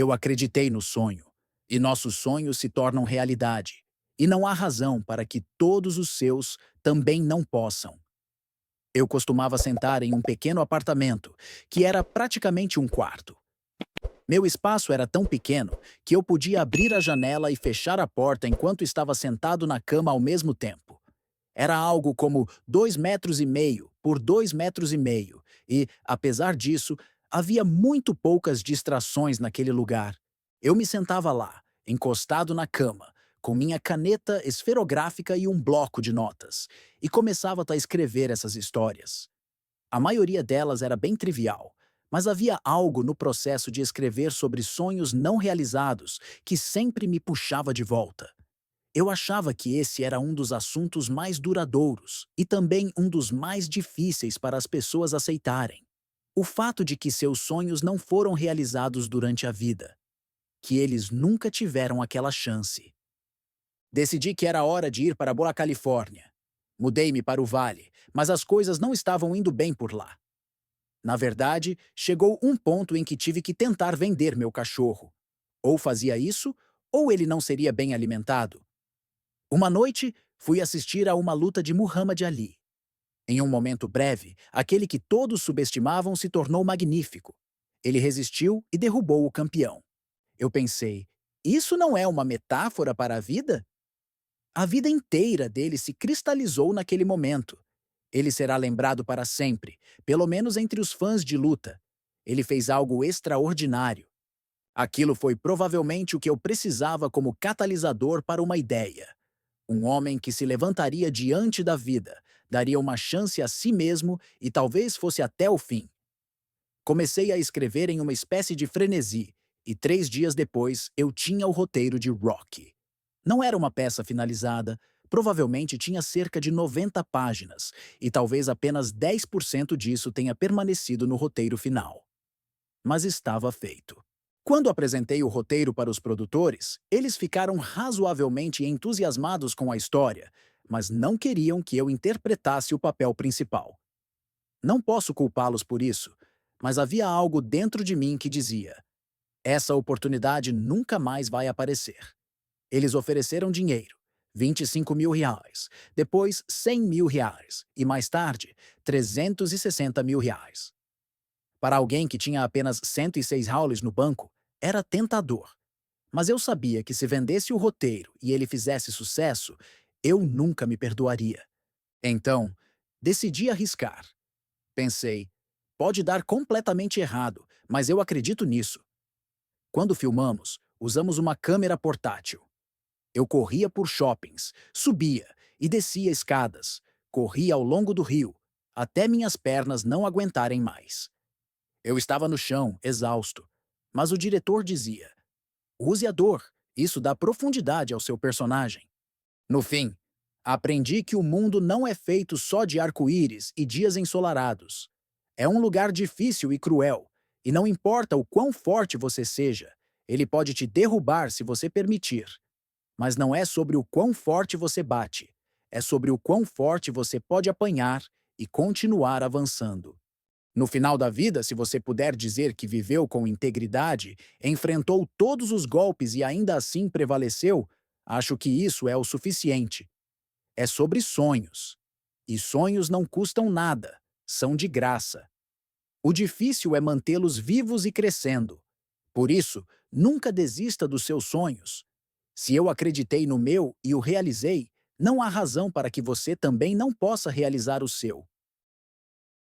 Eu acreditei no sonho, e nossos sonhos se tornam realidade, e não há razão para que todos os seus também não possam. Eu costumava sentar em um pequeno apartamento, que era praticamente um quarto. Meu espaço era tão pequeno que eu podia abrir a janela e fechar a porta enquanto estava sentado na cama ao mesmo tempo. Era algo como 2,5 metros por 2,5 metros, e, apesar disso, havia muito poucas distrações naquele lugar. Eu me sentava lá, encostado na cama, com minha caneta esferográfica e um bloco de notas, e começava a escrever essas histórias. A maioria delas era bem trivial, mas havia algo no processo de escrever sobre sonhos não realizados que sempre me puxava de volta. Eu achava que esse era um dos assuntos mais duradouros e também um dos mais difíceis para as pessoas aceitarem. O fato de que seus sonhos não foram realizados durante a vida, que eles nunca tiveram aquela chance. Decidi que era hora de ir para Boa Califórnia. Mudei-me para o Vale, mas as coisas não estavam indo bem por lá. Na verdade, chegou um ponto em que tive que tentar vender meu cachorro. Ou fazia isso, ou ele não seria bem alimentado. Uma noite, fui assistir a uma luta de Muhammad Ali. Em um momento breve, aquele que todos subestimavam se tornou magnífico. Ele resistiu e derrubou o campeão. Eu pensei, isso não é uma metáfora para a vida? A vida inteira dele se cristalizou naquele momento. Ele será lembrado para sempre, pelo menos entre os fãs de luta. Ele fez algo extraordinário. Aquilo foi provavelmente o que eu precisava como catalisador para uma ideia. Um homem que se levantaria diante da vida, daria uma chance a si mesmo e talvez fosse até o fim. Comecei a escrever em uma espécie de frenesi, e 3 dias depois eu tinha o roteiro de Rocky. Não era uma peça finalizada, provavelmente tinha cerca de 90 páginas, e talvez apenas 10% disso tenha permanecido no roteiro final. Mas estava feito. Quando apresentei o roteiro para os produtores, eles ficaram razoavelmente entusiasmados com a história, mas não queriam que eu interpretasse o papel principal. Não posso culpá-los por isso, mas havia algo dentro de mim que dizia: essa oportunidade nunca mais vai aparecer. Eles ofereceram dinheiro, R$ 25.000, depois R$ 100.000 e mais tarde R$ 360.000. Para alguém que tinha apenas US$ 106 no banco, era tentador. Mas eu sabia que se vendesse o roteiro e ele fizesse sucesso, eu nunca me perdoaria. Então, decidi arriscar. Pensei, pode dar completamente errado, mas eu acredito nisso. Quando filmamos, usamos uma câmera portátil. Eu corria por shoppings, subia e descia escadas, corria ao longo do rio, até minhas pernas não aguentarem mais. Eu estava no chão, exausto, mas o diretor dizia: use a dor, isso dá profundidade ao seu personagem. No fim, aprendi que o mundo não é feito só de arco-íris e dias ensolarados. É um lugar difícil e cruel, e não importa o quão forte você seja, ele pode te derrubar se você permitir. Mas não é sobre o quão forte você bate, é sobre o quão forte você pode apanhar e continuar avançando. No final da vida, se você puder dizer que viveu com integridade, enfrentou todos os golpes e ainda assim prevaleceu, acho que isso é o suficiente. É sobre sonhos. E sonhos não custam nada, são de graça. O difícil é mantê-los vivos e crescendo. Por isso, nunca desista dos seus sonhos. Se eu acreditei no meu e o realizei, não há razão para que você também não possa realizar o seu.